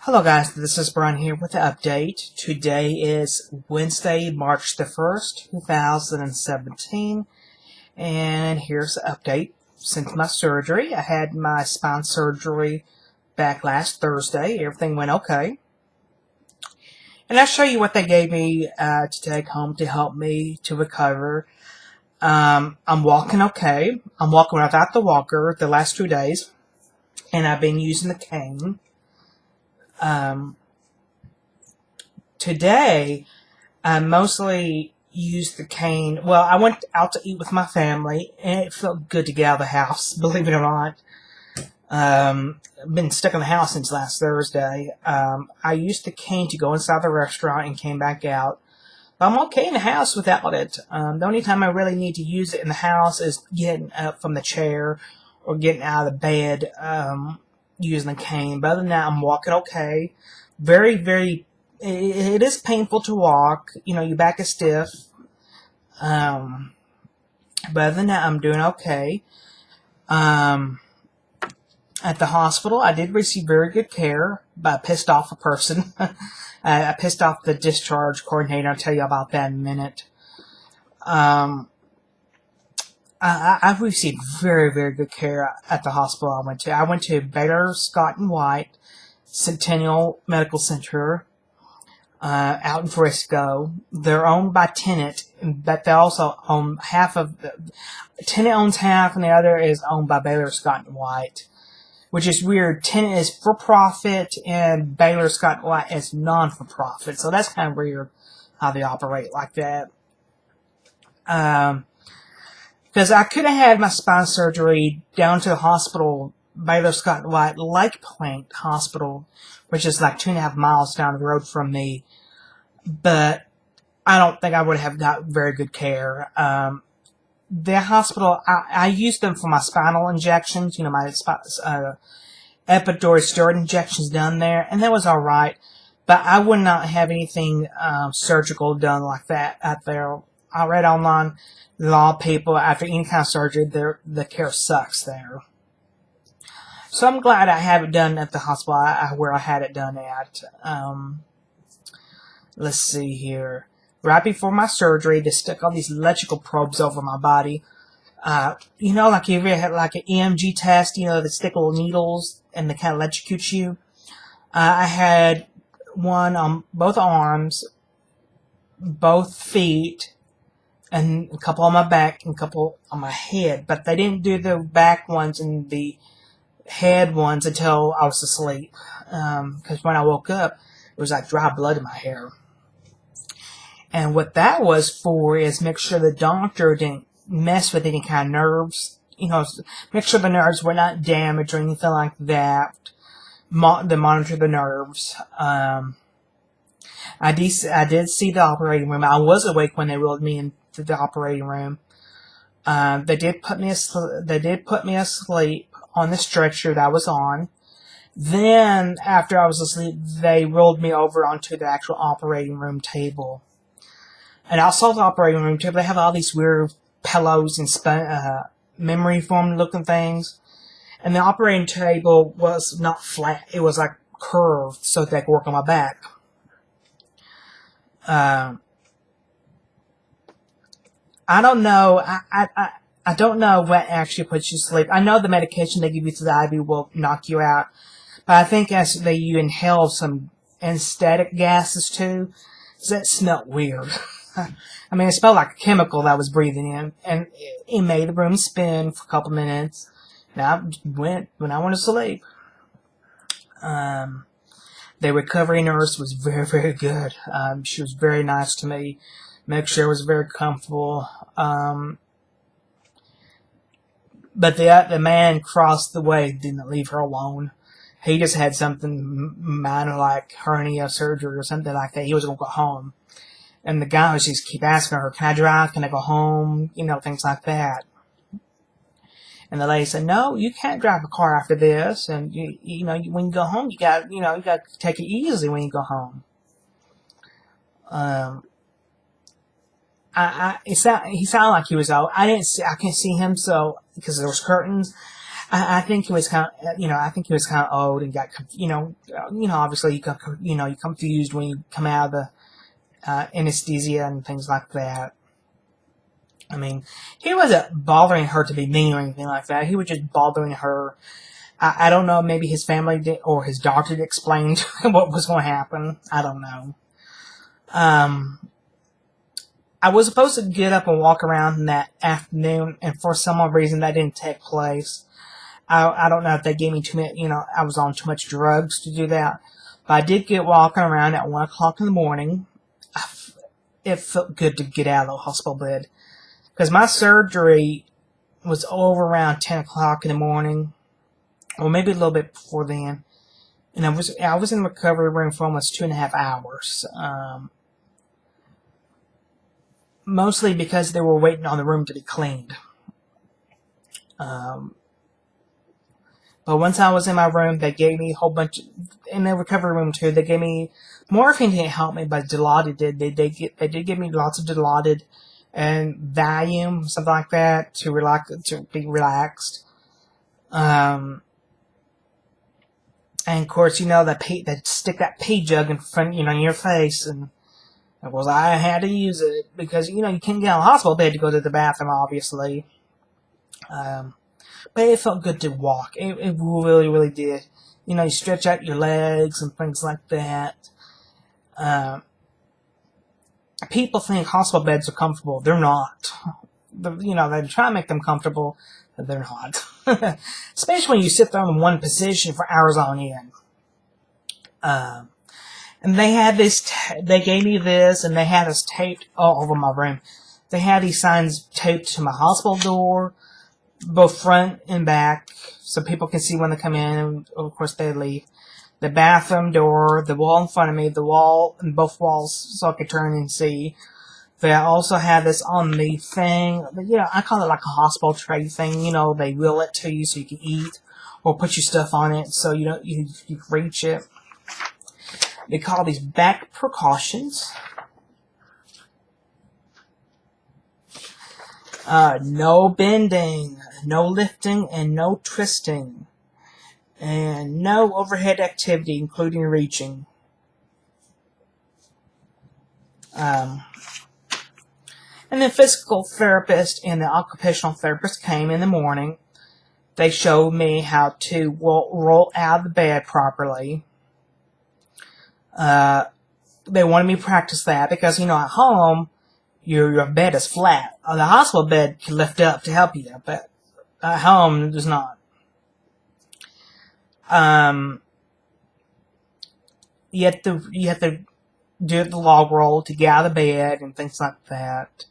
Hello guys, this is Brian here with the update. Today is Wednesday, March the 1st, 2017, and here's the update. Since my surgery, I had my spine surgery back last Thursday. Everything went okay. And I'll show you what they gave me to take home to help me to recover. I'm walking okay. I'm walking without the walker the last 2 days, and I've been using the cane. Today, I mostly used the cane. Well, I went out to eat with my family, and it felt good to get out of the house, believe it or not. I've been stuck in the house since last Thursday. I used the cane to go inside the restaurant and came back out. But I'm okay in the house without it. The only time I really need to use it in the house is getting up from the chair or getting out of the bed using the cane. But other than that, I'm walking okay. It is painful to walk. You know, your back is stiff. But other than that, I'm doing okay. At the hospital, I did receive very good care, but I pissed off a person. I pissed off the discharge coordinator. I'll tell you about that in a minute. I've received very, very good care at the hospital I went to. I went to Baylor Scott and White Centennial Medical Center out in Frisco. They're owned by Tenet, but they also own half of Tenet owns half, and the other is owned by Baylor Scott and White, which is weird. Tenet is for profit, and Baylor Scott and White is non-for-profit. So that's kind of weird how they operate like that. Because I could have had my spine surgery down to the hospital, Baylor Scott and White Lake Point Hospital, which is like 2.5 miles down the road from me. But I don't think I would have got very good care. The hospital, I used them for my spinal injections, you know, my epidural steroid injections done there, and that was all right. But I would not have anything surgical done like that out there. I read online, a lot of people, after any kind of surgery, the care sucks there. So I'm glad I have it done at the hospital where I had it done at. Let's see here. Right before my surgery, they stuck all these electrical probes over my body. You know, like if you had like an EMG test, you know, they stick little needles and they kind of electrocute you. I had one on both arms, both feet, and a couple on my back and a couple on my head. But they didn't do the back ones and the head ones until I was asleep. Because when I woke up, it was like dry blood in my hair. And what that was for is make sure the doctor didn't mess with any kind of nerves. You know, make sure the nerves were not damaged or anything like that. They monitor the nerves. I did see the operating room. I was awake when they rolled me into the operating room. They did put me asleep on the stretcher that I was on. Then, after I was asleep, they rolled me over onto the actual operating room table. And I saw the operating room table. They have all these weird pillows and memory foam looking things. And the operating table was not flat. It was like curved so they could work on my back. I don't know. I don't know what actually puts you to sleep. I know the medication they give you to the IV will knock you out. But I think as you inhale some anesthetic gases too, that smelled weird. I mean, it smelled like a chemical that I was breathing in. And it made the room spin for a couple minutes. Now, when I went to sleep. The recovery nurse was very, very good. She was very nice to me. Make sure I was very comfortable. But the man across the way didn't leave her alone. He just had something minor like hernia surgery or something like that. He was going to go home. And the guy was just keep asking her, can I drive? Can I go home? You know, things like that. And the lady said, no, you can't drive a car after this. And, you know, when you go home, you got to take it easy when you go home. He sounded like he was out. I can't see him, so, because there was curtains. I think he was kind of, I think he was kind of old and got, obviously you confused when you come out of the anesthesia and things like that. I mean, he wasn't bothering her to be mean or anything like that. He was just bothering her. I don't know, maybe his family did, or his doctor explained what was going to happen. I don't know. I was supposed to get up and walk around that afternoon, and for some odd reason that didn't take place. I don't know if they gave me too much, I was on too much drugs to do that. But I did get walking around at 1 o'clock in the morning. It felt good to get out of the hospital bed. Because my surgery was over around 10 o'clock in the morning. Or maybe a little bit before then. And I was in the recovery room for almost 2.5 hours. Mostly because they were waiting on the room to be cleaned. But once I was in my room, they gave me a whole bunch, in the recovery room too, they gave me, morphine didn't help me, but Dilaudid did. They did give me lots of Dilaudid and Valium, something like that, to be relaxed. And of course, they stick that pee jug in front, in your face, and of course I had to use it, because, you can't get out of the hospital bed to go to the bathroom, obviously. But it felt good to walk. It really, really did. You stretch out your legs and things like that. People think hospital beds are comfortable. They're not. They try to make them comfortable, but they're not. Especially when you sit there in one position for hours on end. And they had they gave me this, and they had this taped all over my room. They had these signs taped to my hospital door, both front and back, so people can see when they come in, and of course they leave. The bathroom door, the wall in front of me, the wall, and both walls, so I could turn and see. They also had this on the thing, I call it like a hospital tray thing, they wheel it to you so you can eat, or put your stuff on it so you can reach it. They call these back precautions. No bending, no lifting, and no twisting. And no overhead activity, including reaching. And the physical therapist and the occupational therapist came in the morning. They showed me how to roll out of the bed properly. They wanted me to practice that because, at home, your bed is flat. The hospital bed can lift up to help you, but at home it does not. You have to do the log roll to get out of the bed and things like that.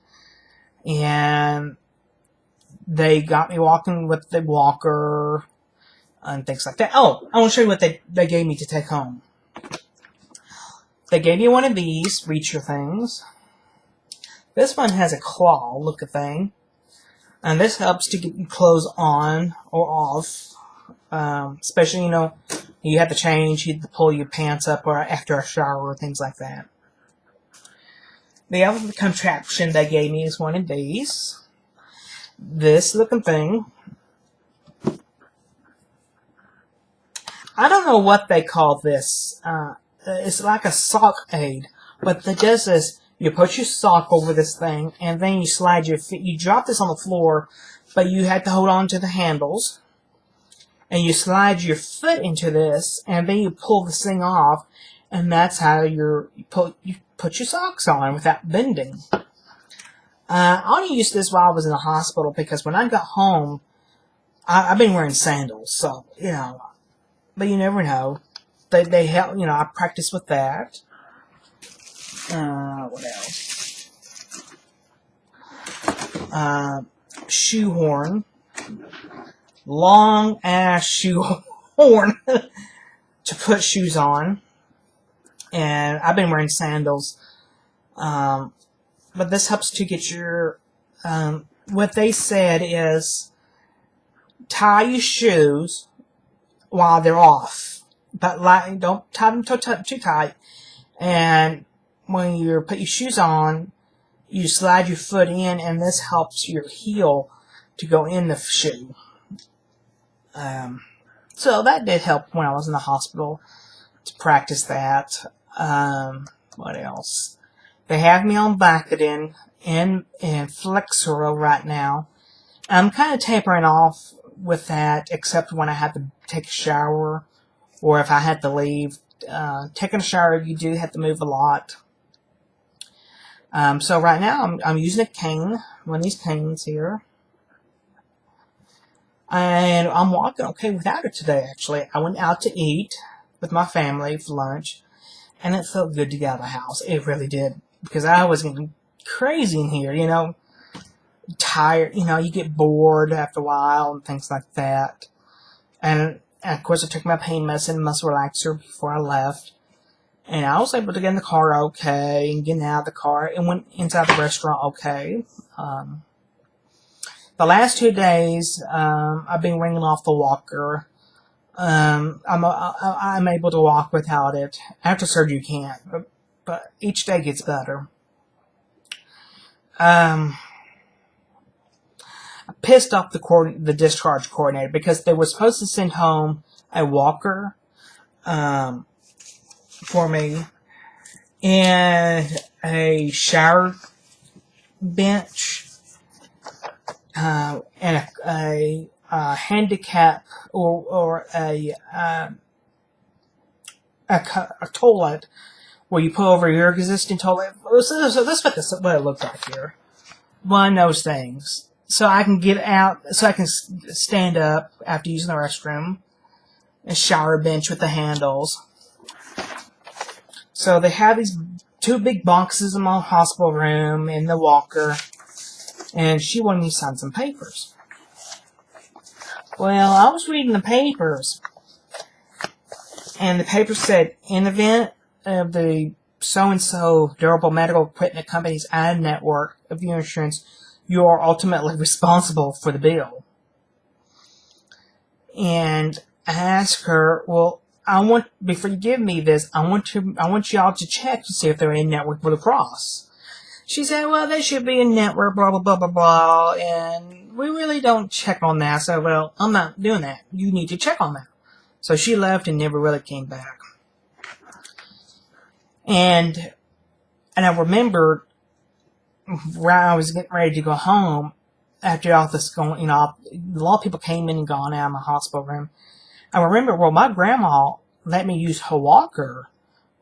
And they got me walking with the walker and things like that. Oh, I want to show you what they gave me to take home. They gave me one of these reacher things. This one has a claw looking thing. And this helps to get your clothes on or off. Especially, you have to change, you have to pull your pants up or after a shower or things like that. The other contraption they gave me is one of these. This looking thing. I don't know what they call this. It's like a sock aid. What it does is, you put your sock over this thing, and then you slide your feet. You drop this on the floor, but you have to hold on to the handles. And you slide your foot into this, and then you pull this thing off, and that's how you put your socks on without bending. I only used this while I was in the hospital, because when I got home, I've been wearing sandals, so, but you never know. They help, I practice with that. What else? Shoehorn. Long ass shoehorn to put shoes on. And I've been wearing sandals. But this helps to get your, what they said is, tie your shoes while they're off. But don't tie them too tight. And when you put your shoes on, you slide your foot in, and this helps your heel to go in the shoe. So that did help when I was in the hospital to practice that. What else? They have me on Vicodin and Flexeril right now. I'm kind of tapering off with that, except when I have to take a shower or if I have to leave. Taking a shower, you do have to move a lot. So right now, I'm using a cane, one of these canes here. And I'm walking okay without it today, actually. I went out to eat with my family for lunch, and it felt good to get out of the house. It really did. Because I was getting crazy in here, you know. Tired, you know, you get bored after a while and things like that. And of course, I took my pain medicine, muscle relaxer before I left. And I was able to get in the car okay, and get out of the car, and went inside the restaurant okay. The last 2 days, I've been ringing off the walker. I'm able to walk without it. After surgery, you can't, but each day gets better. I pissed off the discharge coordinator because they were supposed to send home a walker for me and a shower bench and a handicap or a toilet where you put over your existing toilet. So that's what it looks like here. One of those things. So I can get out, so I can stand up after using the restroom. A shower bench with the handles. So they have these 2 big boxes in my hospital room in the walker. And she wanted me to sign some papers. Well, I was reading the papers. And the paper said, in event of the so-and-so durable medical equipment company's ad network of your insurance, you are ultimately responsible for the bill. And I asked her, well, before you give me this, I want y'all to check to see if they're in network Blue Cross. She said, well, they should be in network, blah, blah, blah, blah, blah, and we really don't check on that. So, well, I'm not doing that. You need to check on that. So she left and never really came back. And I remember when I was getting ready to go home, after all this going, you know, a lot of people came in and gone out of my hospital room. I remember, well, my grandma let me use her walker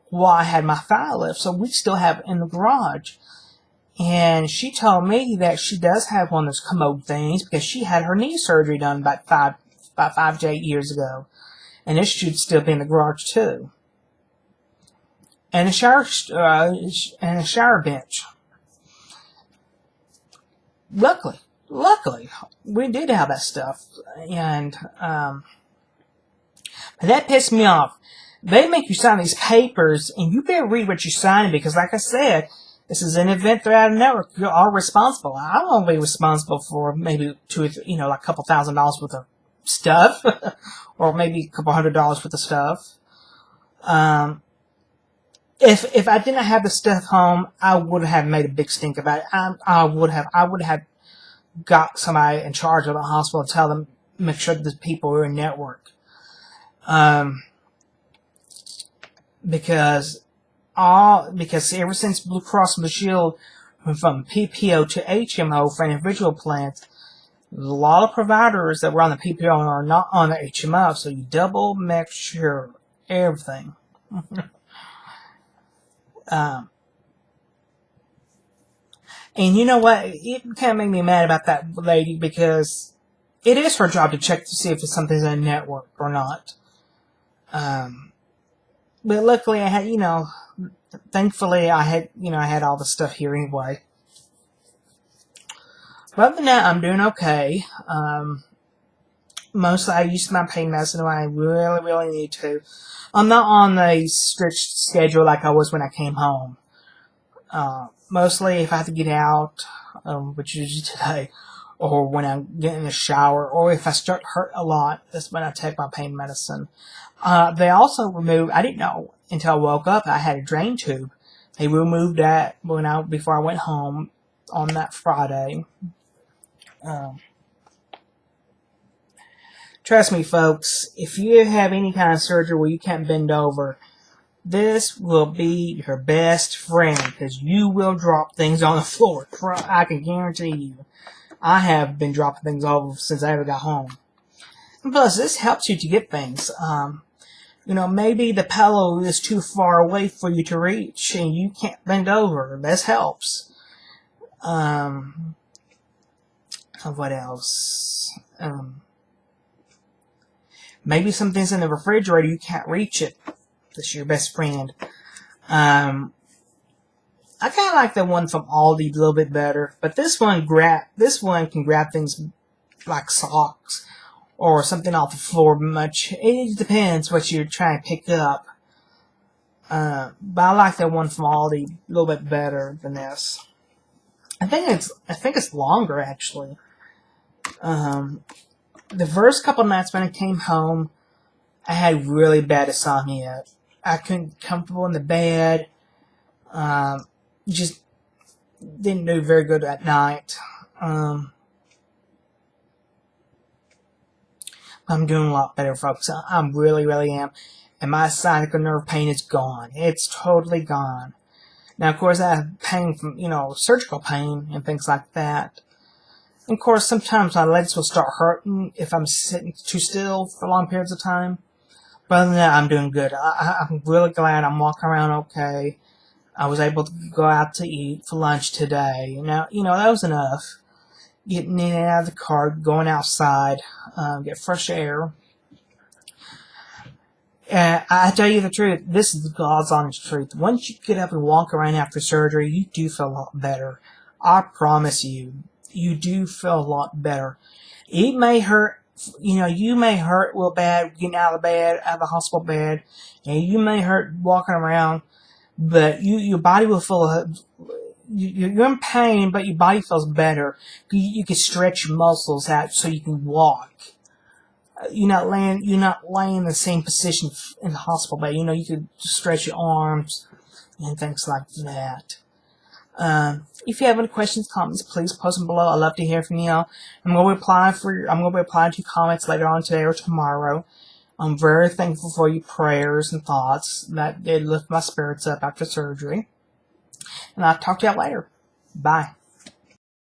while I had my thigh lift, so we still have it in the garage. And she told me that she does have one of those commode things because she had her knee surgery done about 5 to 8 years ago. And this should still be in the garage too. And a shower bench. Luckily, we did have that stuff. And that pissed me off. They make you sign these papers, and you better read what you're signing because, like I said, this is an event they're out of network. You're all responsible. I won't be responsible for maybe like a couple $1,000s worth of stuff, or maybe a couple $100s worth of stuff. If I didn't have the stuff home, I would have made a big stink about it. I would have got somebody in charge of the hospital to tell them, make sure that the people were in network. Because ever since Blue Cross Blue Shield went from PPO to HMO for individual plans, there's a lot of providers that were on the PPO are not on the HMO, so you double make sure everything. And you know what? It kind of made me mad about that lady because it is her job to check to see if something's in a network or not. But luckily I had, thankfully I had all the stuff here anyway. But other than that, I'm doing okay. Mostly I use my pain medicine when I really, really need to. I'm not on a strict schedule like I was when I came home. Mostly if I have to get out, which is usually today, or when I get in the shower, or if I start to hurt a lot, that's when I take my pain medicine. They also removed, I didn't know until I woke up, I had a drain tube. They removed that before I went home on that Friday. Trust me, folks, if you have any kind of surgery where you can't bend over, this will be your best friend because you will drop things on the floor. I can guarantee you. I have been dropping things over since I ever got home. And plus, this helps you to get things. Maybe the pillow is too far away for you to reach and you can't bend over. This helps. What else? Maybe something's in the refrigerator, you can't reach it. That's your best friend. I kind of like the one from Aldi a little bit better, but this one can grab things like socks or something off the floor much. It depends what you're trying to pick up. But I like that one from Aldi a little bit better than this. I think it's longer actually. The first couple nights when I came home, I had really bad insomnia. I couldn't get comfortable in the bed. Just didn't do very good at night. I'm doing a lot better, folks. I really, really am. And my sciatic nerve pain is gone. It's totally gone. Now, of course, I have pain from, surgical pain and things like that. And, of course, sometimes my legs will start hurting if I'm sitting too still for long periods of time. But other than that, I'm doing good. I'm really glad I'm walking around okay. I was able to go out to eat for lunch today. Now, that was enough. Getting in and out of the car, going outside, get fresh air. I tell you the truth, this is God's honest truth. Once you get up and walk around after surgery, you do feel a lot better. I promise you, you do feel a lot better. It may hurt, you may hurt real bad getting out of the hospital bed, and you may hurt walking around, but your body will feel, you're in pain, but your body feels better. You can stretch your muscles out so you can walk. You're not laying in the same position in the hospital bed. You can stretch your arms and things like that. If you have any questions, comments, please post them below. I'd love to hear from you. I'm going to reply to your comments later on today or tomorrow. I'm very thankful for your prayers and thoughts that did lift my spirits up after surgery. And I'll talk to you later. Bye.